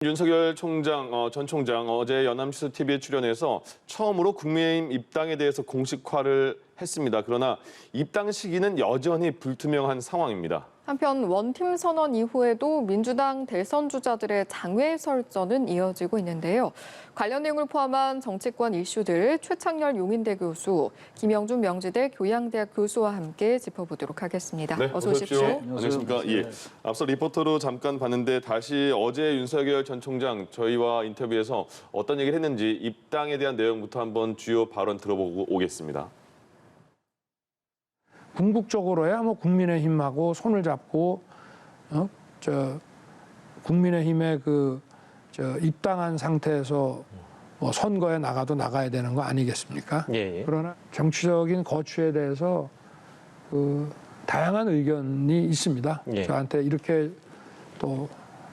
윤석열 전 총장 어제 연합뉴스 TV에 출연해서 처음으로 국민의힘 입당에 대해서 공식화를 했습니다. 그러나 입당 시기는 여전히 불투명한 상황입니다. 한편 원팀 선언 이후에도 민주당 대선 주자들의 장외 설전은 이어지고 있는데요. 관련 내용을 포함한 정치권 이슈들 최창렬 용인대 교수, 김영준 명지대 교양대학 교수와 함께 짚어보도록 하겠습니다. 네, 어서 오십시오. 안녕하십니까. 예. 앞서 리포터로 잠깐 봤는데 다시 어제 윤석열 전 총장 저희와 인터뷰에서 어떤 얘기를 했는지 입당에 대한 내용부터 한번 주요 발언 들어보고 오겠습니다. 궁극적으로야 뭐 국민의힘하고 손을 잡고 국민의힘에 입당한 상태에서 뭐 선거에 나가도 나가야 되는 거 아니겠습니까? 예. 그러나 정치적인 거취에 대해서 다양한 의견이 있습니다. 예. 저한테 이렇게 또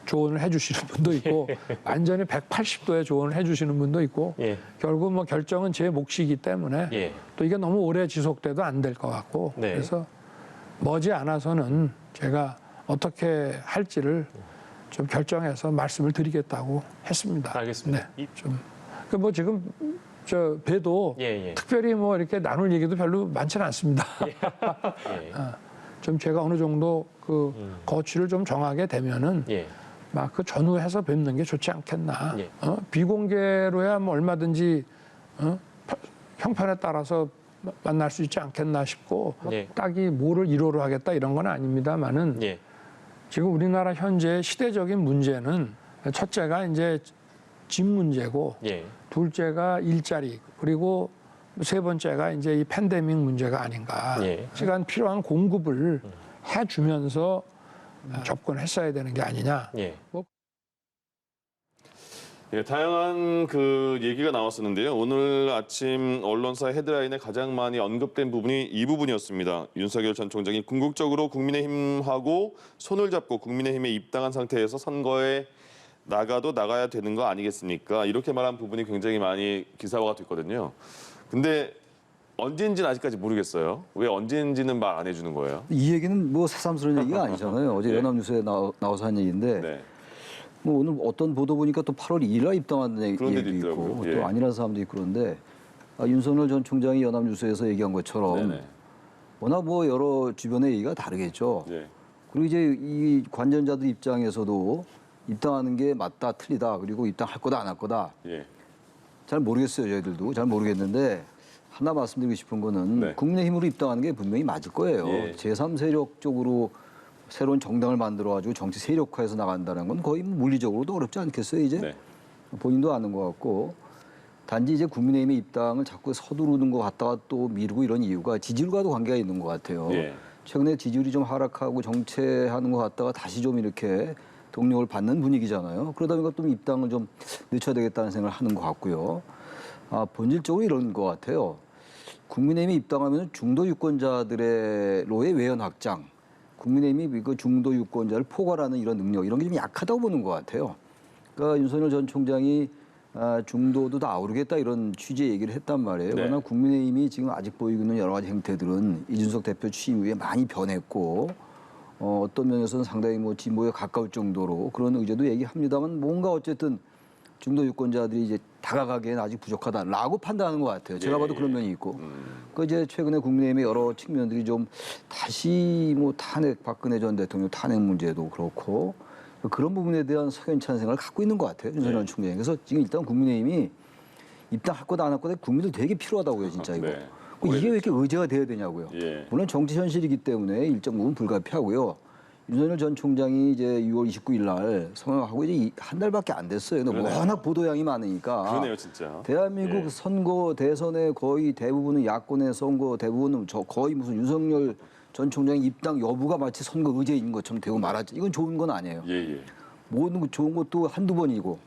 조언을 해주시는 분도 있고 완전히 180도의 조언을 해주시는 분도 있고 예. 결국 뭐 결정은 제 몫이기 때문에 예. 또 이게 너무 오래 지속돼도 안 될 것 같고 네. 그래서 머지않아서는 제가 어떻게 할지를 좀 결정해서 말씀을 드리겠다고 했습니다. 알겠습니다. 네, 뭐 지금 저 봬도 예. 특별히 뭐 이렇게 나눌 얘기도 별로 많지는 않습니다. 예. 좀 제가 어느 정도 거취를 좀 정하게 되면은 예. 막 그 전후해서 뵙는 게 좋지 않겠나. 예. 비공개로야 뭐 얼마든지 형편에 따라서 만날 수 있지 않겠나 싶고 예. 딱히 뭐를 1호로 하겠다 이런 건 아닙니다만은 예. 지금 우리나라 현재 시대적인 문제는 첫째가 이제 집 문제고 예. 둘째가 일자리 그리고 세 번째가 이제 이 팬데믹 문제가 아닌가. 예. 시간 필요한 공급을 해주면서 접근했어야 되는 게 아니냐. 예. 예, 다양한 얘기가 나왔었는데요. 오늘 아침 언론사 헤드라인에 가장 많이 언급된 부분이 이 부분이었습니다. 윤석열 전 총장이 궁극적으로 국민의힘하고 손을 잡고 국민의힘에 입당한 상태에서 선거에 나가도 나가야 되는 거 아니겠습니까? 이렇게 말한 부분이 굉장히 많이 기사화가 됐거든요. 근데 언제인지는 아직까지 모르겠어요. 왜 언제인지는 말 안 해주는 거예요? 이 얘기는 뭐 새삼스러운 얘기가 아니잖아요. 어제 네. 연합뉴스에 나와서 한 얘기인데 네. 뭐 오늘 어떤 보도 보니까 또 8월 2일 날 입당한 그런 데도 얘기도 있더라고요. 있고 예. 또 아니라는 사람도 있고 그런데 윤석열 전 총장이 연합뉴스에서 얘기한 것처럼 네네. 워낙 뭐 여러 주변의 얘기가 다르겠죠. 네. 그리고 이제 이 관전자들 입장에서도 입당하는 게 맞다 틀리다 그리고 입당할 거다 안 할 거다 예. 잘 모르겠어요. 저희들도 잘 모르겠는데 하나 말씀드리고 싶은 거는 네. 국민의힘으로 입당하는 게 분명히 맞을 거예요. 예. 제3세력 쪽으로 새로운 정당을 만들어가지고 정치 세력화해서 나간다는 건 거의 물리적으로도 어렵지 않겠어요, 이제? 네. 본인도 아는 것 같고. 단지 이제 국민의힘의 입당을 자꾸 서두르는 것 같다가 또 미루고 이런 이유가 지지율과도 관계가 있는 것 같아요. 예. 최근에 지지율이 좀 하락하고 정체하는 것 같다가 다시 좀 이렇게 동력을 받는 분위기잖아요. 그러다 보니까 또 입당을 좀 늦춰야 되겠다는 생각을 하는 것 같고요. 본질적으로 이런 것 같아요. 국민의힘이 입당하면 중도 유권자들로의 외연 확장, 국민의힘이 그 중도 유권자를 포괄하는 이런 능력, 이런 게 좀 약하다고 보는 것 같아요. 그러니까 윤석열 전 총장이 중도도 다 아우르겠다 이런 취지의 얘기를 했단 말이에요. 네. 그러나 국민의힘이 지금 아직 보이고 있는 여러 가지 행태들은 이준석 대표 취임 후에 많이 변했고 어떤 면에서는 상당히 뭐 진보에 가까울 정도로 그런 의제도 얘기합니다만 뭔가 어쨌든 중도 유권자들이 이제 다가가기에는 아직 부족하다라고 판단하는 것 같아요. 제가 봐도 그런 면이 있고. 그 이제 최근에 국민의힘의 여러 측면들이 좀 다시 뭐 박근혜 전 대통령 탄핵 문제도 그렇고 그런 부분에 대한 석연찮은 생각을 갖고 있는 것 같아요. 윤석열 전 총장이. 그래서 지금 일단 국민의힘이 입당할 거다 안 할 거다 국민들 되게 필요하다고요, 진짜 이거. 네. 이게 왜 이렇게 의제가 돼야 되냐고요. 예. 물론 정치 현실이기 때문에 일정 부분 불가피하고요. 윤석열 전 총장이 이제 6월 29일 날 성명하고 이제 한 달밖에 안 됐어요. 근데 그러네요. 워낙 보도량이 많으니까. 그러네요, 진짜. 대한민국 예. 선거 대선의 거의 대부분은 야권의 선거 대부분은 거의 무슨 윤석열 전 총장의 입당 여부가 마치 선거 의제인 것처럼 되고 말하죠. 이건 좋은 건 아니에요. 예. 모든 거 좋은 것도 한두 번이고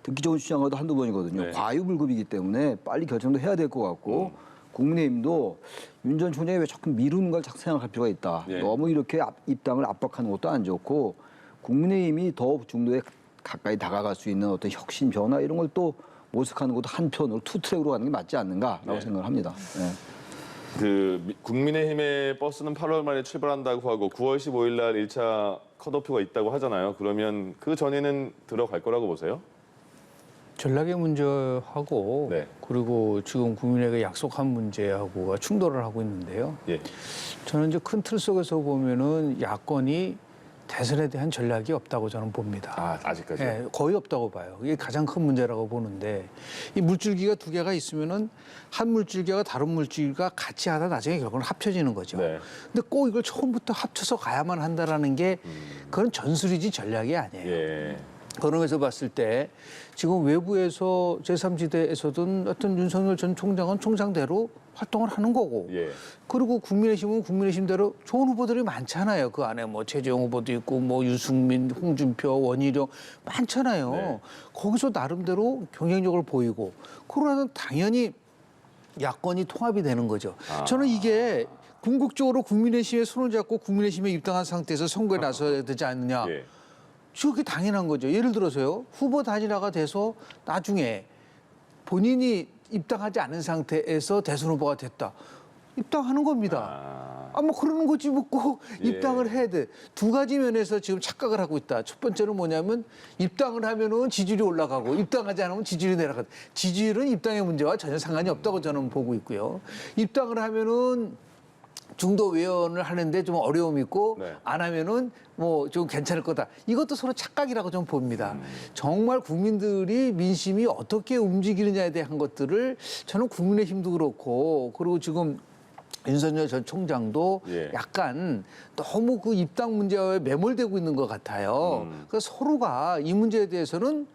듣기 좋은 주장도 한두 번이거든요. 네. 과유불급이기 때문에 빨리 결정도 해야 될 것 같고 국민의힘도 윤 전 총장이 왜 자꾸 미루는 걸 자꾸 생각할 필요가 있다. 네. 너무 이렇게 입당을 압박하는 것도 안 좋고 국민의힘이 더 중도에 가까이 다가갈 수 있는 어떤 혁신 변화 이런 걸 또 모색하는 것도 한편으로 투트랙으로 가는 게 맞지 않는가라고 네. 생각을 합니다. 네. 국민의힘의 버스는 8월 말에 출발한다고 하고 9월 15일 날 1차 컷오프가 있다고 하잖아요. 그러면 그 전에는 들어갈 거라고 보세요? 전략의 문제하고 네. 그리고 지금 국민에게 약속한 문제하고가 충돌을 하고 있는데요. 예. 저는 이제 큰 틀 속에서 보면은 야권이 대선에 대한 전략이 없다고 저는 봅니다. 아직까지. 예, 거의 없다고 봐요. 이게 가장 큰 문제라고 보는데 이 물줄기가 두 개가 있으면은 한 물줄기가 다른 물줄기가 같이 하다 나중에 결국은 합쳐지는 거죠. 네. 근데 꼭 이걸 처음부터 합쳐서 가야만 한다라는 게 그건 전술이지 전략이 아니에요. 예. 그런 면에서 봤을 때 지금 외부에서 제3지대에서든 어떤 윤석열 전 총장은 총장대로 활동을 하는 거고 예. 그리고 국민의힘은 국민의힘대로 좋은 후보들이 많잖아요. 그 안에 뭐 최재형 후보도 있고 뭐 유승민, 홍준표, 원희룡 많잖아요. 네. 거기서 나름대로 경쟁력을 보이고 그러면 당연히 야권이 통합이 되는 거죠. 저는 이게 궁극적으로 국민의힘에 손을 잡고 국민의힘에 입당한 상태에서 선거에 나서야 되지 않느냐. 예. 그게 당연한 거죠. 예를 들어서요. 후보 단일화가 돼서 나중에 본인이 입당하지 않은 상태에서 대선 후보가 됐다. 입당하는 겁니다. 뭐 그러는 거지 뭐 꼭 예. 입당을 해야 돼. 두 가지 면에서 지금 착각을 하고 있다. 첫 번째는 뭐냐면 입당을 하면은 지지율이 올라가고 입당하지 않으면 지지율이 내려가다. 지지율은 입당의 문제와 전혀 상관이 없다고 저는 보고 있고요. 입당을 하면은 중도 외연을 하는데 좀 어려움이 있고 네. 안 하면은 뭐 좀 괜찮을 거다. 이것도 서로 착각이라고 좀 봅니다. 정말 국민들이 민심이 어떻게 움직이느냐에 대한 것들을 저는 국민의힘도 그렇고 그리고 지금 윤석열 전 총장도 예. 약간 너무 그 입당 문제에 매몰되고 있는 것 같아요. 그래서 서로가 이 문제에 대해서는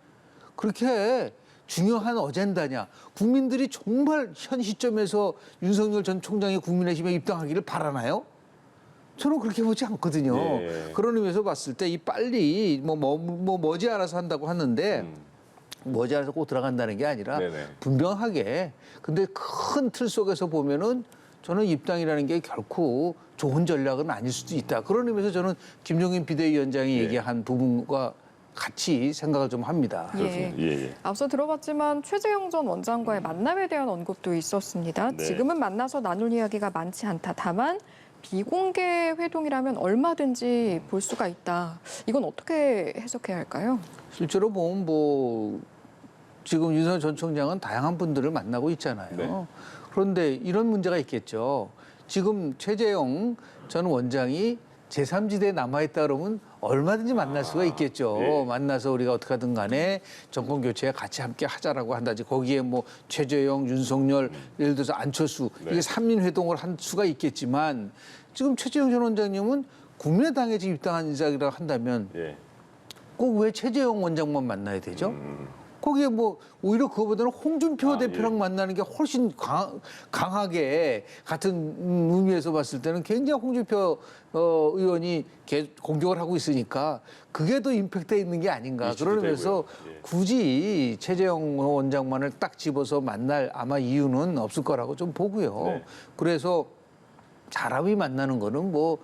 그렇게 중요한 어젠다냐. 국민들이 정말 현 시점에서 윤석열 전 총장이 국민의힘에 입당하기를 바라나요? 저는 그렇게 보지 않거든요. 예. 그런 의미에서 봤을 때 이 빨리 머지않아서 한다고 하는데 머지않아서 꼭 들어간다는 게 아니라 네네. 분명하게 근데 큰 틀 속에서 보면은 저는 입당이라는 게 결코 좋은 전략은 아닐 수도 있다. 그런 의미에서 저는 김종인 비대위원장이 예. 얘기한 부분과 같이 생각을 좀 합니다. 예. 예. 앞서 들어봤지만 최재형 전 원장과의 만남에 대한 언급도 있었습니다. 네. 지금은 만나서 나눌 이야기가 많지 않다. 다만 비공개 회동이라면 얼마든지 볼 수가 있다. 이건 어떻게 해석해야 할까요? 실제로 보면 뭐 지금 윤석열 전 총장은 다양한 분들을 만나고 있잖아요. 네. 그런데 이런 문제가 있겠죠. 지금 최재형 전 원장이 제3지대에 남아있다 그러면 얼마든지 만날 수가 있겠죠. 예. 만나서 우리가 어떻게 하든 간에 정권 교체에 같이 함께 하자라고 한다지. 거기에 뭐 최재형, 윤석열, 예를 들어서 안철수 네. 이게 3인 회동을 한 수가 있겠지만 지금 최재형 전 원장님은 국민의당에 지금 입당한 인사라고 한다면 예. 꼭 왜 최재형 원장만 만나야 되죠? 거기에 뭐 오히려 그거보다는 홍준표 대표랑 만나는 게 훨씬 강하게 같은 의미에서 봤을 때는 굉장히 홍준표 의원이 공격을 하고 있으니까 그게 더 임팩트 있는 게 아닌가. 이슈도 그러면서 되고요. 예. 굳이 최재형 원장만을 딱 집어서 만날 아마 이유는 없을 거라고 좀 보고요. 네. 그래서 사람이 만나는 거는 뭐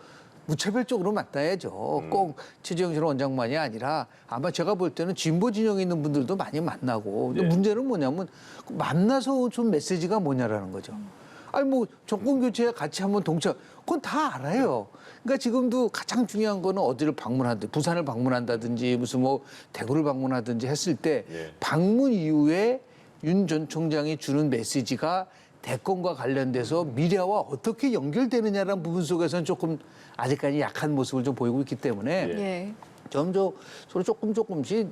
무차별적으로 만나야죠. 꼭 최재형 전 원장만이 아니라 아마 제가 볼 때는 진보 진영에 있는 분들도 많이 만나고. 근데 예. 문제는 뭐냐면 만나서 준 메시지가 뭐냐라는 거죠. 아니 뭐 정권 교체에 같이 한번 동참 그건 다 알아요. 그러니까 지금도 가장 중요한 거는 어디를 방문하든지 부산을 방문한다든지 무슨 뭐 대구를 방문하든지 했을 때 예. 방문 이후에 윤 전 총장이 주는 메시지가 대권과 관련돼서 미래와 어떻게 연결되느냐라는 부분 속에서는 조금 아직까지 약한 모습을 좀 보이고 있기 때문에 예. 점점 서로 조금씩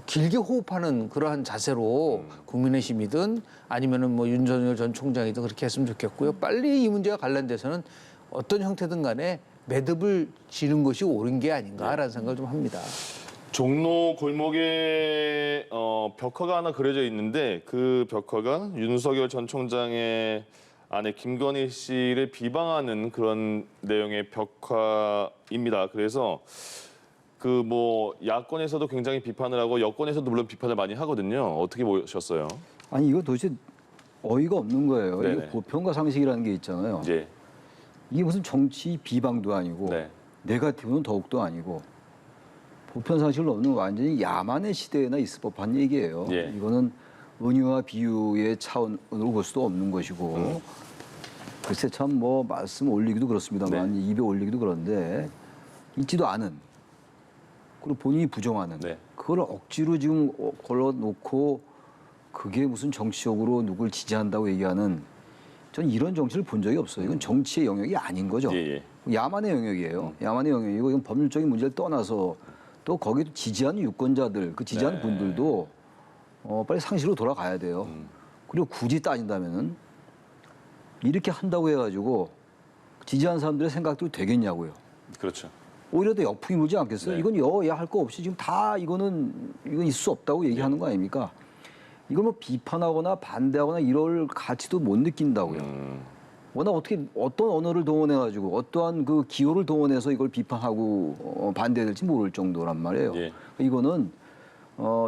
길게 호흡하는 그러한 자세로 국민의힘이든 아니면은 뭐 윤석열 전 총장이든 그렇게 했으면 좋겠고요. 빨리 이 문제와 관련돼서는 어떤 형태든 간에 매듭을 지는 것이 옳은 게 아닌가라는 생각을 좀 합니다. 종로 골목에 벽화가 하나 그려져 있는데 그 벽화가 윤석열 전 총장의 아내 김건희 씨를 비방하는 그런 내용의 벽화입니다. 그래서 그 뭐 야권에서도 굉장히 비판을 하고 여권에서도 물론 비판을 많이 하거든요. 어떻게 보셨어요? 아니 이거 도대체 어이가 없는 거예요. 네네. 이거 보편과 상식이라는 게 있잖아요. 예. 이게 무슨 정치 비방도 아니고 네. 네거티브는 더욱도 아니고 보편 상식을 넘는 완전히 야만의 시대에나 있을 법한 얘기예요. 예. 이거는 은유와 비유의 차원으로 볼 수도 없는 것이고 글쎄 참 뭐 말씀 올리기도 그렇습니다만 입에 올리기도 그런데 있지도 않은 그리고 본인이 부정하는 네. 그걸 억지로 지금 걸어놓고 그게 무슨 정치적으로 누굴 지지한다고 얘기하는 전 이런 정치를 본 적이 없어요. 이건 정치의 영역이 아닌 거죠. 예, 야만의 영역이에요. 야만의 영역이고 이건 법률적인 문제를 떠나서 또 거기도 지지하는 유권자들, 그 지지하는 네. 분들도 빨리 상식으로 돌아가야 돼요. 그리고 굳이 따진다면은 이렇게 한다고 해가지고 지지하는 사람들의 생각도 되겠냐고요. 그렇죠. 오히려 더 역풍이 불지 않겠어요? 네. 이건 여야 할 거 없이 지금 다 이건 있을 수 없다고 얘기하는 거 아닙니까? 이걸 뭐 비판하거나 반대하거나 이럴 가치도 못 느낀다고요. 워낙 어떤 언어를 동원해가지고 어떠한 그 기호를 동원해서 이걸 비판하고 반대해야 될지 모를 정도란 말이에요. 예. 이거는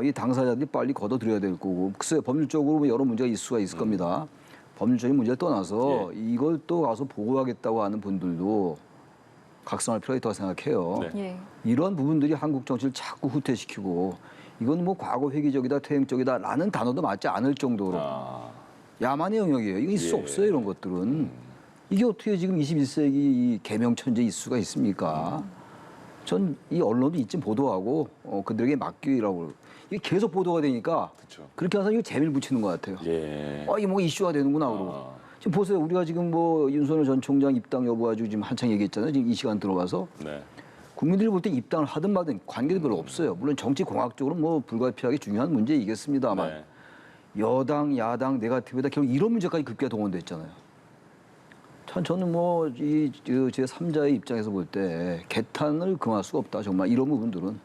이 당사자들이 빨리 걷어들여야 될 거고, 글쎄 법률적으로 뭐 여러 문제가 있을 수가 있을 겁니다. 법률적인 문제를 떠나서 이걸 또 가서 보고하겠다고 하는 분들도 각성할 필요가 있다고 생각해요. 네. 예. 이런 부분들이 한국 정치를 자꾸 후퇴시키고 이건 뭐 과거 회귀적이다, 퇴행적이다라는 단어도 맞지 않을 정도로 아, 야만의 영역이에요. 이거 있을 수 예. 없어요, 이런 것들은. 이게 어떻게 지금 21세기 이 개명천재 있을 수가 있습니까? 전 이 언론도 이쯤 보도하고 그들에게 맡기라고. 이게 계속 보도가 되니까 그렇죠. 그렇게 해서 이거 재미를 붙이는 것 같아요. 예. 이게 뭐 이슈가 되는구나 그러고. 아. 지금 보세요. 우리가 지금 뭐 윤석열 전 총장 입당 여부 가지고 지금 한창 얘기했잖아요. 지금 이 시간 들어와서. 네. 국민들이 볼 때 입당을 하든 말든 관계도 별로 없어요. 물론 정치 공학적으로 뭐 불가피하게 중요한 문제이겠습니다만 네. 여당, 야당, 네거티브다 결국 이런 문제까지 급기야 동원됐잖아요. 저는 뭐 이 제 3자의 입장에서 볼 때 개탄을 금할 수가 없다. 정말 이런 부분들은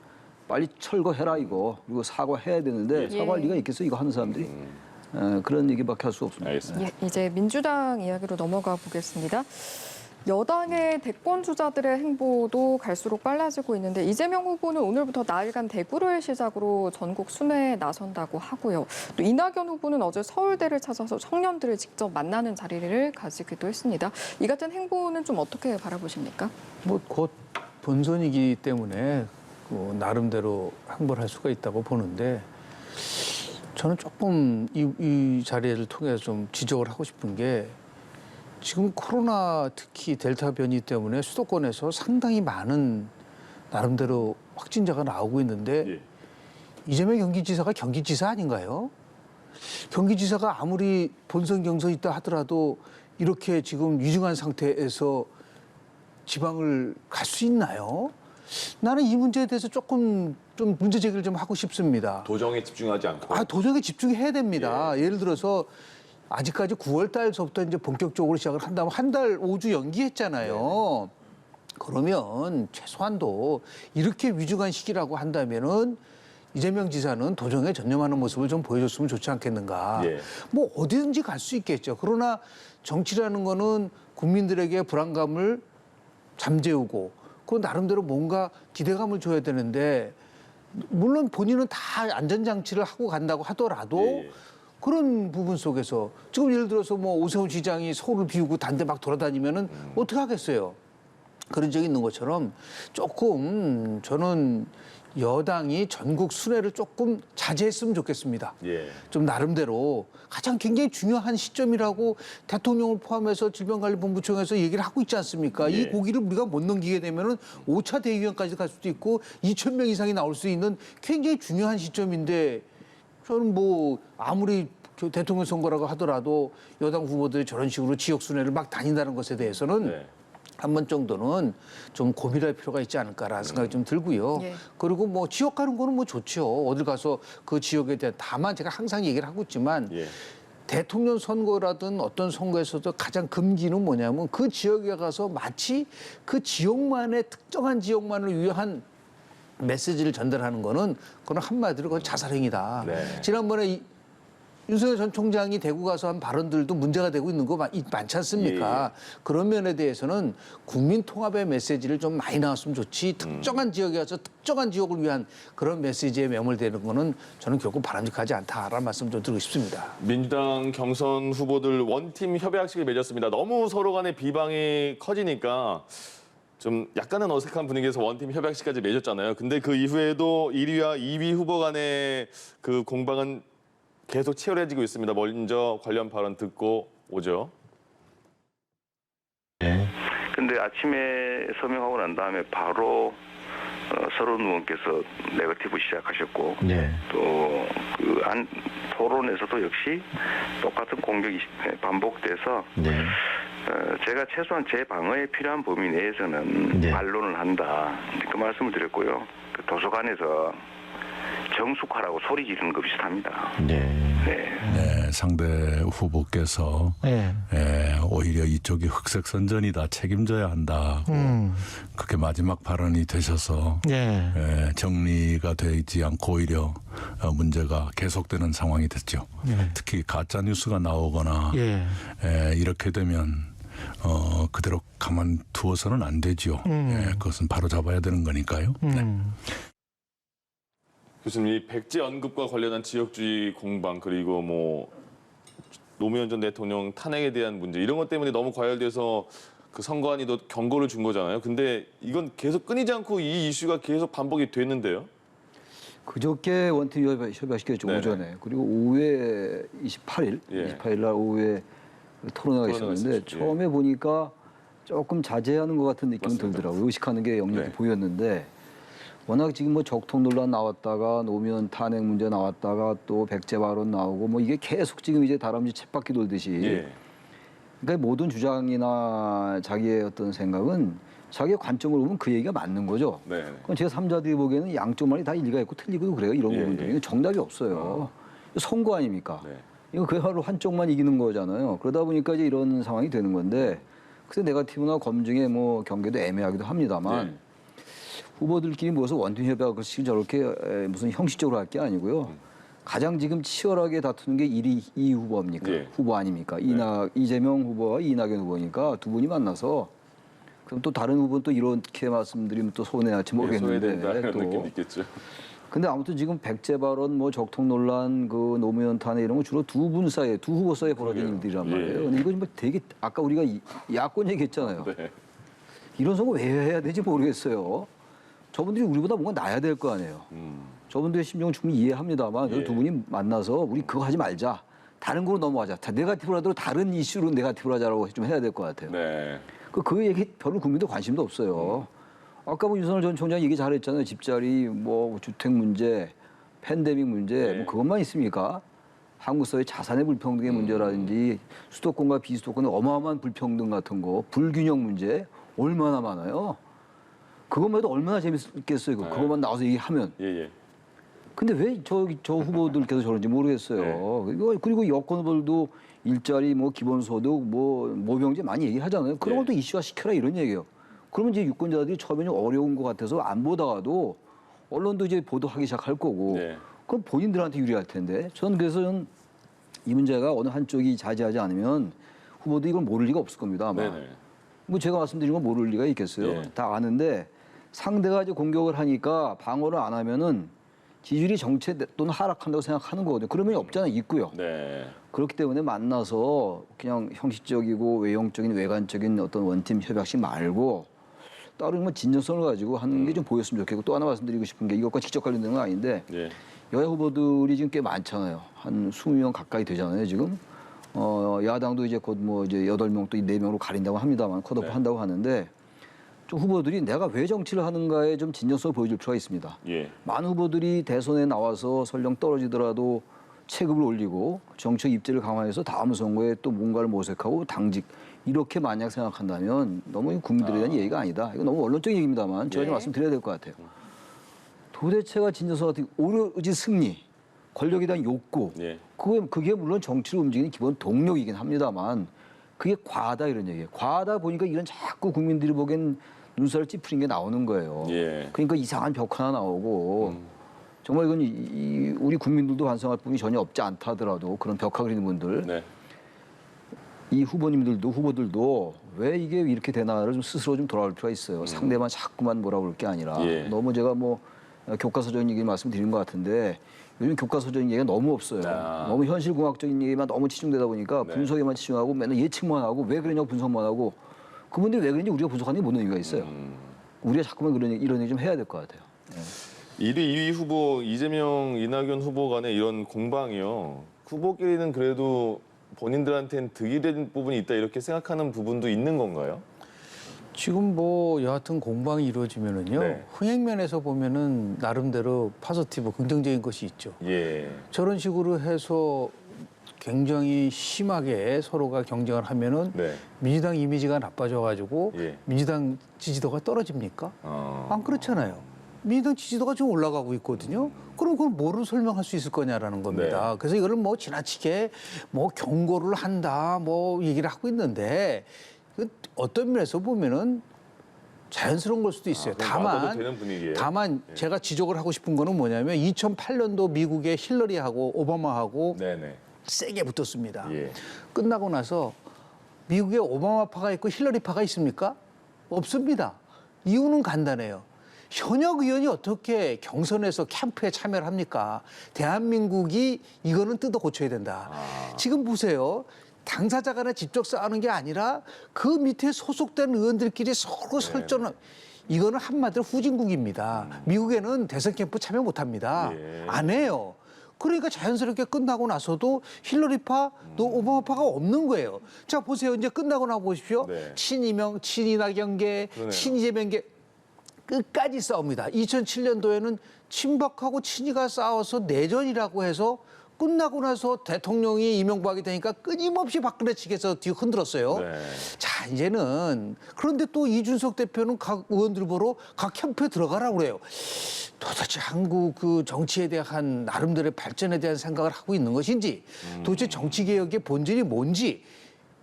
빨리 철거해라 이거. 그리고 사과해야 되는데 예. 사과할 리가 있겠어요? 이거 하는 사람들이. 그런 얘기밖에 할 수 없습니다. 알겠습니다. 예, 이제 민주당 이야기로 넘어가 보겠습니다. 여당의 대권 주자들의 행보도 갈수록 빨라지고 있는데 이재명 후보는 오늘부터 나흘간 대구를 시작으로 전국 순회에 나선다고 하고요. 또 이낙연 후보는 어제 서울대를 찾아서 청년들을 직접 만나는 자리를 가지기도 했습니다. 이 같은 행보는 좀 어떻게 바라보십니까? 뭐 곧 본선이기 때문에 나름대로 행보를 할 수가 있다고 보는데 저는 조금 이 자리를 통해서 좀 지적을 하고 싶은 게 지금 코로나 특히 델타 변이 때문에 수도권에서 상당히 많은 나름대로 확진자가 나오고 있는데 예. 이재명 경기지사가 경기지사 아닌가요? 경기지사가 아무리 본선 경선이 있다 하더라도 이렇게 지금 위중한 상태에서 지방을 갈 수 있나요? 나는 이 문제에 대해서 조금 좀 문제 제기를 좀 하고 싶습니다. 도정에 집중하지 않고. 도정에 집중해야 됩니다. 예를 들어서 아직까지 9월 달서부터 이제 본격적으로 시작을 한다면 한 달 5주 연기했잖아요. 그러면 최소한도 이렇게 위중한 시기라고 한다면은 이재명 지사는 도정에 전념하는 모습을 좀 보여줬으면 좋지 않겠는가. 예. 뭐 어디든지 갈 수 있겠죠. 그러나 정치라는 거는 국민들에게 불안감을 잠재우고 그 나름대로 뭔가 기대감을 줘야 되는데 물론 본인은 다 안전장치를 하고 간다고 하더라도 예. 그런 부분 속에서 지금 예를 들어서 뭐 오세훈 시장이 서울을 비우고 단데 막 돌아다니면은 어떻게 하겠어요? 그런 적이 있는 것처럼 조금 저는 여당이 전국 순회를 조금 자제했으면 좋겠습니다. 예. 좀 나름대로 가장 굉장히 중요한 시점이라고 대통령을 포함해서 질병관리본부청에서 얘기를 하고 있지 않습니까? 예. 이 고기를 우리가 못 넘기게 되면은 5차 대유행까지 갈 수도 있고 2천 명 이상이 나올 수 있는 굉장히 중요한 시점인데 저는 뭐 아무리 대통령 선거라고 하더라도 여당 후보들이 저런 식으로 지역 순회를 막 다닌다는 것에 대해서는 네. 한 번 정도는 좀 고민할 필요가 있지 않을까라는 생각이 좀 들고요. 예. 그리고 뭐 지역 가는 거는 뭐 좋죠. 어딜 가서 그 지역에 대한 다만 제가 항상 얘기를 하고 있지만 예. 대통령 선거라든 어떤 선거에서도 가장 금기는 뭐냐면 그 지역에 가서 마치 그 지역만의 특정한 지역만을 위한 메시지를 전달하는 거는 그건 한마디로 그건 자살행위다. 네. 지난번에 윤석열 전 총장이 대구 가서 한 발언들도 문제가 되고 있는 거 많지 않습니까? 그런 면에 대해서는 국민 통합의 메시지를 좀 많이 나왔으면 좋지 특정한 지역에 가서 특정한 지역을 위한 그런 메시지에 매몰되는 거는 저는 결코 바람직하지 않다라는 말씀 좀 드리고 싶습니다. 민주당 경선 후보들 원팀 협약식을 맺었습니다. 너무 서로 간의 비방이 커지니까 좀 약간은 어색한 분위기에서 원팀 협약식까지 맺었잖아요. 근데 그 이후에도 1위와 2위 후보 간의 그 공방은 계속 치열해지고 있습니다. 먼저 관련 발언 듣고 오죠. 아침에 서명하고 난 다음에 바로 서른 의원께서 네거티브 시작하셨고 네. 또 그 토론에서도 역시 똑같은 공격이 반복돼서 네. 제가 최소한 제 방어에 필요한 범위 내에서는 네. 반론을 한다. 그 말씀을 드렸고요. 그 도서관에서 정숙하라고 소리 지르는 거 비슷합니다. 네. 네. 네, 상대 후보께서 네. 오히려 이쪽이 흑색 선전이다, 책임져야 한다. 그렇게 마지막 발언이 되셔서 네. 정리가 되지 않고 오히려 문제가 계속되는 상황이 됐죠. 네. 특히 가짜 뉴스가 나오거나 예. 이렇게 되면 그대로 가만두어서는 안 되죠. 그것은 바로 잡아야 되는 거니까요. 네. 교수님, 이 백제 언급과 관련한 지역주의 공방 그리고 뭐 노무현 전 대통령 탄핵에 대한 문제 이런 것 때문에 너무 과열돼서 그 선관위도 경고를 준 거잖아요. 근데 이건 계속 끊이지 않고 이 이슈가 계속 반복이 됐는데요. 그저께 원팀 협약시켰죠, 네네. 오전에. 그리고 오후에 28일, 예. 28일 날 오후에 토론회가 있었는데 있었죠. 예. 처음에 보니까 조금 자제하는 것 같은 느낌이 맞습니다. 들더라고요. 의식하는 게 역력이 네. 보였는데 워낙 지금 뭐 적통 논란 나왔다가 노무현 탄핵 문제 나왔다가 또 백제 발언 나오고 뭐 이게 계속 지금 이제 다람쥐 쳇바퀴 돌듯이 예. 그러니까 모든 주장이나 자기의 어떤 생각은 자기의 관점으로 보면 그 얘기가 맞는 거죠. 네. 그럼 제가 삼자들이 보기에는 양쪽 말이 다 일리가 있고 틀리고 그래요. 이런 예, 부분들이. 예. 이거 정답이 없어요. 선거 아닙니까? 네. 이거 그야말로 한쪽만 이기는 거잖아요. 그러다 보니까 이제 이런 상황이 되는 건데 그래서 네거티브나 검증의 뭐 경계도 애매하기도 합니다만 네. 후보들끼리 모여서 원팀 협약을 저렇게 무슨 형식적으로 할 게 아니고요. 가장 지금 치열하게 다투는 게 이 후보입니까? 예. 후보 아닙니까? 이재명 후보와 이낙연 후보니까 두 분이 만나서 그럼 또 다른 후보는 또 이렇게 말씀드리면 또 손해할지 모르겠는데 소외된다는 또 느낌이 있겠죠. 근데 아무튼 지금 백제 발언, 뭐 적통 논란, 그 노무현 탄핵 이런 거 주로 두 분 사이에, 두 후보 사이에 벌어진 그러게요. 일들이란 예. 말이에요. 근데 이거 좀 되게 아까 우리가 야권 얘기했잖아요. 네. 이런 선거 왜 해야 되지 모르겠어요. 저분들이 우리보다 뭔가 나야 될 거 아니에요. 저분들의 심정은 충분히 이해합니다만 예. 두 분이 만나서 우리 그거 하지 말자. 다른 거로 넘어가자. 네거티브로 하더라도 다른 이슈로 네거티브로 하자라고 좀 해야 될 것 같아요. 네. 그 얘기 별로 국민도 관심도 없어요. 아까 뭐 윤석열 전 총장 얘기 잘했잖아요. 집자리, 뭐 주택 문제, 팬데믹 문제, 네. 뭐 그것만 있습니까? 한국 사회 자산의 불평등의 문제라든지 수도권과 비수도권의 어마어마한 불평등 같은 거, 불균형 문제 얼마나 많아요. 그것만 해도 얼마나 재밌겠어요. 네. 그것만 나와서 얘기하면. 예, 예. 근데 왜 저 후보들께서 저런지 모르겠어요. 그리고 여권 후보들도 일자리, 뭐 기본소득, 뭐 모병제 많이 얘기하잖아요. 그런 네. 것도 이슈화 시켜라 이런 얘기예요. 그러면 이제 유권자들이 처음에 좀 어려운 것 같아서 안 보다가도 언론도 이제 보도하기 시작할 거고 네. 그럼 본인들한테 유리할 텐데 저는 그래서 이 문제가 어느 한쪽이 자제하지 않으면 후보도 이걸 모를 리가 없을 겁니다. 아마. 네네. 뭐 제가 말씀드린 건 모를 리가 있겠어요. 예. 다 아는데 상대가 이제 공격을 하니까 방어를 안 하면은 지지율이 정체 또는 하락한다고 생각하는 거거든요. 그러면 없잖아요. 있고요. 네. 그렇기 때문에 만나서 그냥 형식적이고 외형적인 외관적인 어떤 원팀 협약식 말고 다른 뭐 진정성을 가지고 하는 게 좀 보였으면 좋겠고 또 하나 말씀드리고 싶은 게 이것과 직접 관련된 건 아닌데 예. 여야 후보들이 지금 꽤 많잖아요. 한 20명 가까이 되잖아요, 지금. 야당도 이제 곧 뭐 이제 8명 또 4명으로 가린다고 합니다만 컷오프 네. 한다고 하는데 좀 후보들이 내가 왜 정치를 하는가에 좀 진정성을 보여줄 필요가 있습니다. 예. 많은 후보들이 대선에 나와서 설령 떨어지더라도 체급을 올리고 정책 입지를 강화해서 다음 선거에 또 뭔가를 모색하고 당직 이렇게 만약 생각한다면 너무 국민들에 대한 얘기가 아니다. 이거 너무 언론적인 얘기입니다만 제가 좀 말씀드려야 될 것 같아요. 도대체가 진정성 같은 오로지 승리, 권력에 대한 욕구, 예. 그게 물론 정치를 움직이는 기본 동력이긴 합니다만 그게 과하다 이런 얘기예요. 과하다 보니까 이런 자꾸 국민들이 보기엔 눈살을 찌푸린 게 나오는 거예요. 예. 그러니까 이상한 벽 하나 나오고 정말 이건 우리 국민들도 반성할 부분이 전혀 없지 않다 하더라도 그런 벽화 그리는 분들 네. 이 후보들도 왜 이게 이렇게 되나를 좀 스스로 좀 돌아볼 필요가 있어요. 상대만 자꾸만 뭐라 그럴 게 아니라 예. 너무 제가 뭐 교과서적인 얘기 말씀드린 것 같은데 요즘 교과서적인 얘기가 너무 없어요. 아. 너무 현실공학적인 얘기만 너무 치중되다 보니까 네. 분석에만 치중하고 맨날 예측만 하고 왜 그러냐고 분석만 하고 그분들이 왜 그런지 우리가 분석하는 게 뭔 의미가 있어요. 우리가 자꾸만 이런 얘기 좀 해야 될 것 같아요. 1위, 2위 후보 이재명, 이낙연 후보 간의 이런 공방이요. 후보끼리는 그래도 본인들한테는 득이 된 부분이 있다 이렇게 생각하는 부분도 있는 건가요? 지금 뭐 여하튼 공방이 이루어지면은요. 네. 흥행면에서 보면은 나름대로 파지티브 긍정적인 것이 있죠. 예. 저런 식으로 해서 굉장히 심하게 서로가 경쟁을 하면은 네. 민주당 이미지가 나빠져가지고 예. 민주당 지지도가 떨어집니까? 어. 안 그렇잖아요. 민주당 지지도가 좀 올라가고 있거든요. 그럼 그걸 뭐로 설명할 수 있을 거냐라는 겁니다. 네. 그래서 이거를 뭐 지나치게 뭐 경고를 한다 뭐 얘기를 하고 있는데 그 어떤 면에서 보면은 자연스러운 걸 수도 있어요. 그럼 놔둬도 되는 분위기예요? 다만 제가 지적을 하고 싶은 거는 뭐냐면 2008년도 미국의 힐러리하고 오바마하고 네네. 세게 붙었습니다. 예. 끝나고 나서 미국에 오바마파가 있고 힐러리파가 있습니까? 없습니다. 이유는 간단해요. 현역 의원이 어떻게 경선에서 캠프에 참여를 합니까? 대한민국이 이거는 뜯어 고쳐야 된다. 지금 보세요. 당사자 간에 직접 싸우는 게 아니라 그 밑에 소속된 의원들끼리 서로 설전을 이거는 한마디로 후진국입니다. 미국에는 대선 캠프 참여 못합니다. 예. 안 해요. 그러니까 자연스럽게 끝나고 나서도 힐러리파 또 오바마파가 없는 거예요. 자 보세요. 이제 끝나고 나 보십시오. 네. 친이명, 친이낙연계, 그러네요. 친이재명계 끝까지 싸웁니다. 2007년도에는 친박하고 친이가 싸워서 내전이라고 해서 끝나고 나서 대통령이 이명박이 되니까 끊임없이 박근혜 측에서 뒤 흔들었어요. 네. 자 이제는 그런데 또 이준석 대표는 각 의원들 보러 각 캠프에 들어가라고 그래요. 도대체 한국 그 정치에 대한 나름대로의 발전에 대한 생각을 하고 있는 것인지 도대체 정치개혁의 본질이 뭔지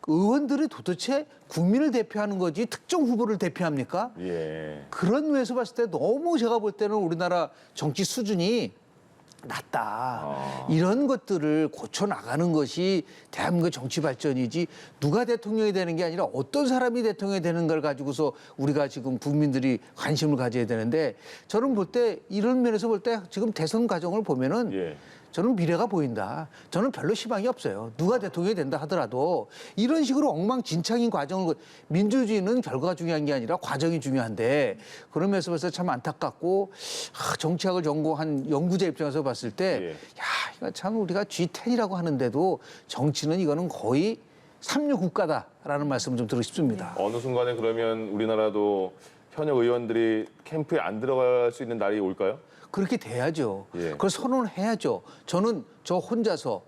의원들이 도대체 국민을 대표하는 거지 특정 후보를 대표합니까? 예. 그런 면에서 봤을 때 너무 제가 볼 때는 우리나라 정치 수준이 낮다. 이런 것들을 고쳐 나가는 것이 대한민국 정치 발전이지 누가 대통령이 되는 게 아니라 어떤 사람이 대통령이 되는 걸 가지고서 우리가 지금 국민들이 관심을 가져야 되는데 저는 볼 때 이런 면에서 볼 때 지금 대선 과정을 보면은 예. 저는 미래가 보인다. 저는 별로 희망이 없어요. 누가 대통령이 된다 하더라도 이런 식으로 엉망진창인 과정을 민주주의는 결과가 중요한 게 아니라 과정이 중요한데 그런 면에서 벌써 참 안타깝고 정치학을 전공한 연구자 입장에서 봤을 때 예. 야, 이거 참 우리가 G10이라고 하는데도 정치는 이거는 거의 삼류 국가다라는 말씀을 좀 드리고 싶습니다. 어느 순간에 그러면 우리나라도 현역 의원들이 캠프에 안 들어갈 수 있는 날이 올까요? 그렇게 돼야죠. 예. 그걸 선언을 해야죠. 저는 저 혼자서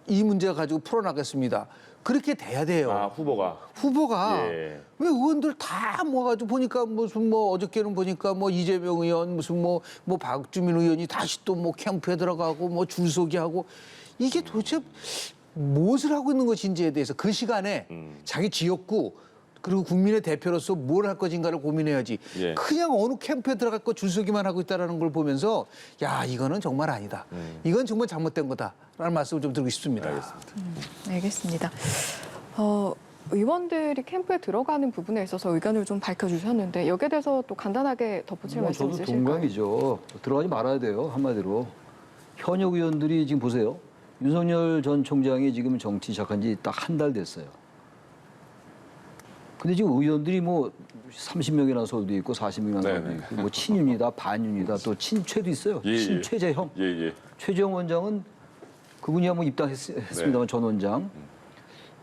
이 문제 가지고 풀어나겠습니다. 그렇게 돼야 돼요. 아, 후보가. 후보가 예. 왜 의원들 다 모아가지고 보니까 무슨 뭐 어저께는 보니까 뭐 이재명 의원 무슨 뭐 박주민 의원이 다시 또 뭐 캠프에 들어가고 뭐 줄서기 하고 이게 도대체 무엇을 하고 있는 것인지에 대해서 그 시간에 자기 지역구 그리고 국민의 대표로서 뭘 할 것인가를 고민해야지. 예. 그냥 어느 캠프에 들어갈 거 줄서기만 하고 있다는 걸 보면서 야 이거는 정말 아니다. 이건 정말 잘못된 거다라는 말씀을 좀 드리고 싶습니다. 알겠습니다. 알겠습니다. 의원들이 캠프에 들어가는 부분에 있어서 의견을 좀 밝혀주셨는데 여기에 대해서 또 간단하게 덧붙일 말씀 저도 있으실까요? 동감이죠. 들어가지 말아야 돼요. 한마디로. 현역 의원들이 지금 보세요. 윤석열 전 총장이 지금 정치 시작한 지 딱 한 달 됐어요. 근데 지금 의원들이 뭐 30명이나 서울도 있고 40명이나 서울도 있고 뭐 친윤이다 반윤이다 또 친최도 있어요. 예, 예. 친최재형. 예, 예. 최재형 원장은 그분이야 뭐 입당했습니다만 전 원장.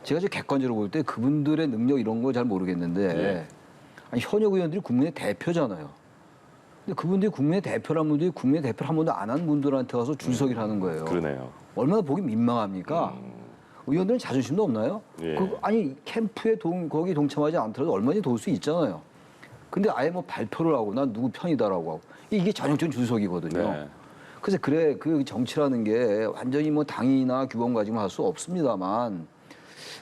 제가 지금 객관적으로 볼 때 그분들의 능력 이런 거 잘 모르겠는데 예. 아니, 현역 의원들이 국민의 대표잖아요. 근데 그분들이 국민의 대표란 분들이 국민의 대표를 한 번도 안 한 분들한테 가서 줄서기를 하는 거예요. 그러네요. 얼마나 보기 민망합니까? 의원들은 자존심도 없나요? 예. 아니 캠프에 거기 동참하지 않더라도 얼마든지 도울 수 있잖아요. 근데 아예 뭐 발표를 하고 난 누구 편이다라고 하고 이게 전형적인 줄서기거든요. 네. 그래서 그래 그 정치라는 게 완전히 뭐 당이나 규범 가지고 할 수 없습니다만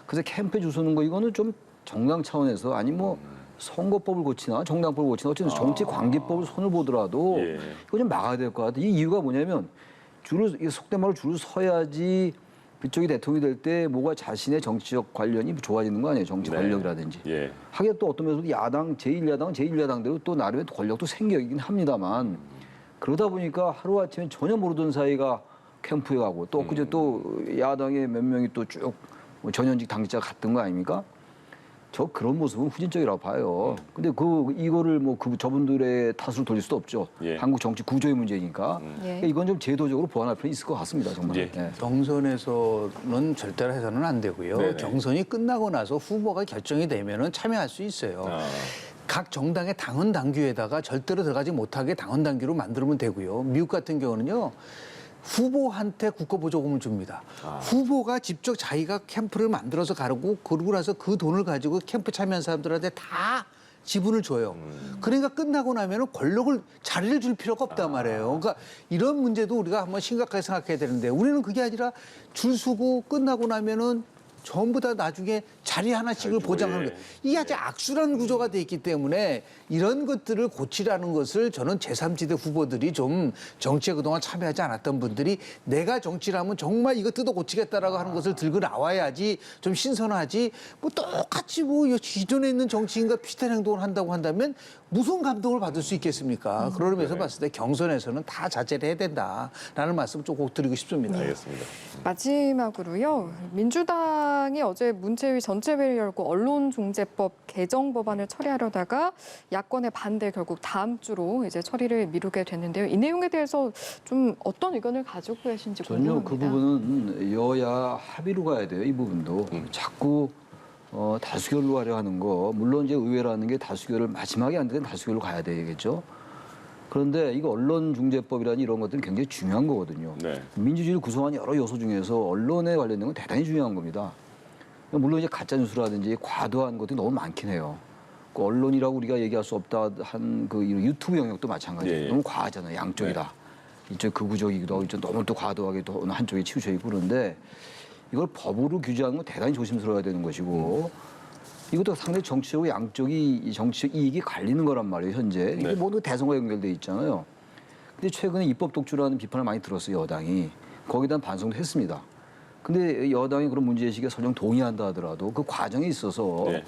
그래서 캠프에 줄 서는 거 이거는 좀 정당 차원에서 아니 뭐 선거법을 고치나 정당법을 고치나 어쨌든 정치 관계법을 손을 보더라도 예. 이거 좀 막아야 될 것 같아요. 이 이유가 뭐냐면 줄을 속된 말로 줄을 서야지 그쪽이 대통령이 될 때 뭐가 자신의 정치적 관련이 좋아지는 거 아니에요. 정치 네. 권력이라든지. 예. 하긴 또 어떤 면에서 야당, 제1야당대로 또 나름의 권력도 생기긴 합니다만 그러다 보니까 하루아침에 전혀 모르던 사이가 캠프에 가고 또 그제 또 야당의 몇 명이 또 쭉 전현직 당직자가 갔던 거 아닙니까? 저 그런 모습은 후진적이라고 봐요. 근데 이거를 뭐 저분들의 탓으로 돌릴 수도 없죠. 예. 한국 정치 구조의 문제니까. 예. 그러니까 이건 좀 제도적으로 보완할 필요 있을 것 같습니다. 정말. 예. 예. 경선에서는 절대로 해서는 안 되고요. 네네. 경선이 끝나고 나서 후보가 결정이 되면은 참여할 수 있어요. 아. 각 정당의 당헌 당규에다가 절대로 들어가지 못하게 당헌 당규로 만들면 되고요. 미국 같은 경우는요. 후보한테 국가보조금을 줍니다. 후보가 직접 자기가 캠프를 만들어서 가르고 그러고 나서 그 돈을 가지고 캠프 참여한 사람들한테 다 지분을 줘요. 그러니까 끝나고 나면은 권력을 자리를 줄 필요가 없단 말이에요. 그러니까 이런 문제도 우리가 한번 심각하게 생각해야 되는데 우리는 그게 아니라 줄 서고 끝나고 나면은 전부 다 나중에 자리 하나씩을 보장하는 거예요. 이게 아주 악순환 구조가 돼 있기 때문에 이런 것들을 고치라는 것을 저는 제3지대 후보들이 좀 정치에 그동안 참여하지 않았던 분들이 내가 정치를 하면 정말 이거 뜯어 고치겠다라고 하는 것을 들고 나와야지 좀 신선하지 뭐 똑같이 뭐 기존에 있는 정치인과 비슷한 행동을 한다고 한다면 무슨 감동을 받을 수 있겠습니까? 그런 면에서 봤을 때 경선에서는 다 자제를 해야 된다라는 말씀을 좀 꼭 드리고 싶습니다. 알겠습니다. 마지막으로요. 민주당이 어제 문체위 전체회의를 열고 언론중재법 개정 법안을 처리하려다가 야권의 반대 결국 다음 주로 이제 처리를 미루게 됐는데요. 이 내용에 대해서 좀 어떤 의견을 가지고 계신지 전혀 궁금합니다. 그 부분은 여야 합의로 가야 돼요. 이 부분도 자꾸 다수결로 하려 하는 거 물론 이제 의회라는 게 다수결을 마지막에 안 되는 다수결로 가야 되겠죠. 그런데 이거 언론중재법이라는 이런 것들은 굉장히 중요한 거거든요. 네. 민주주의를 구성한 여러 요소 중에서 언론에 관련된 건 대단히 중요한 겁니다. 물론 이제 가짜 뉴스라든지 과도한 것들이 너무 많긴 해요. 그 언론이라고 우리가 얘기할 수 없다 한 그 유튜브 영역도 마찬가지예요. 예. 너무 과하잖아요. 양쪽이다. 이쪽 극우적이기도 하고 이쪽 너무 또 과도하게 또 어느 한쪽에 치우쳐 있고 그런데 이걸 법으로 규제하는 건 대단히 조심스러워야 되는 것이고 이것도 상당히 정치적으로 양쪽이 정치적 이익이 갈리는 거란 말이에요. 현재 이게 네. 모두 대선과 연결돼 있잖아요. 근데 최근에 입법 독주라는 비판을 많이 들었어요. 여당이 거기에 대한 반성도 했습니다. 근데 여당이 그런 문제의식에 설령 동의한다 하더라도 그 과정에 있어서 네.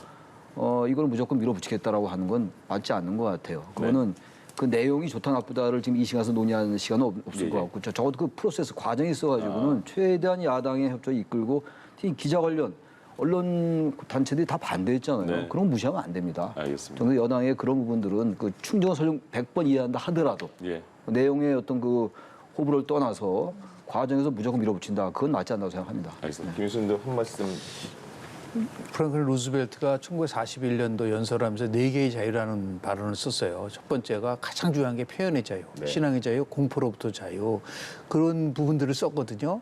이걸 무조건 밀어붙이겠다라고 하는 건 맞지 않는 것 같아요. 그거는 그 내용이 좋다 나쁘다를 지금 이 시간에서 논의하는 시간은 없을 것 같고 적어도 그 프로세스 과정이 있어가지고는 최대한 야당의 협조를 이끌고 특히 기자 관련 언론 단체들이 다 반대했잖아요. 네. 그런 거 무시하면 안 됩니다. 알겠습니다. 저는 여당의 그런 부분들은 그 충정을 설령 100번 이해한다 하더라도 예. 내용의 어떤 그 호불호를 떠나서 과정에서 무조건 밀어붙인다. 그건 맞지 않다고 생각합니다. 알겠습니다. 김 교수님도 한 말씀. 프랑클린 루즈벨트가 1941년도 연설하면서 4개의 자유라는 발언을 썼어요. 첫 번째가 가장 중요한 게 표현의 자유, 네. 신앙의 자유, 공포로부터 자유. 그런 부분들을 썼거든요.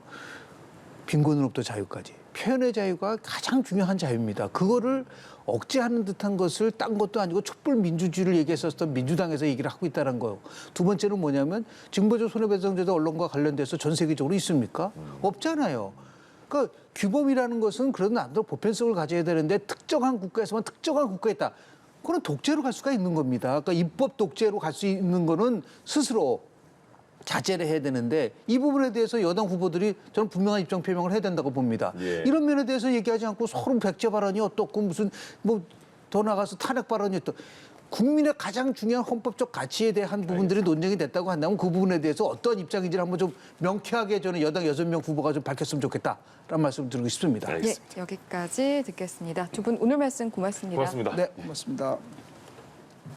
빈곤으로부터 자유까지. 표현의 자유가 가장 중요한 자유입니다. 그거를 억제하는 듯한 것을 딴 것도 아니고 촛불 민주주의를 얘기했었던 민주당에서 얘기를 하고 있다는 거예요. 두 번째는 뭐냐면 징벌적 손해배상제도 언론과 관련돼서 전 세계적으로 있습니까? 없잖아요. 그러니까 규범이라는 것은 그래도 나름대로 보편성을 가져야 되는데 특정한 국가에서만 특정한 국가에 있다. 그건 독재로 갈 수가 있는 겁니다. 그러니까 입법 독재로 갈 수 있는 거는 스스로 자제를 해야 되는데 이 부분에 대해서 여당 후보들이 저는 분명한 입장 표명을 해야 된다고 봅니다. 예. 이런 면에 대해서 얘기하지 않고 서로 백제 발언이 어떻고 무슨 뭐 더 나가서 탄핵 발언이 어떻고 국민의 가장 중요한 헌법적 가치에 대한 부분들이 논쟁이 됐다고 한다면 그 부분에 대해서 어떤 입장인지를 한번 좀 명쾌하게 저는 여당 6명 후보가 좀 밝혔으면 좋겠다라는 말씀 드리고 싶습니다. 예, 여기까지 듣겠습니다. 두 분 오늘 말씀 고맙습니다. 고맙습니다. 네, 고맙습니다.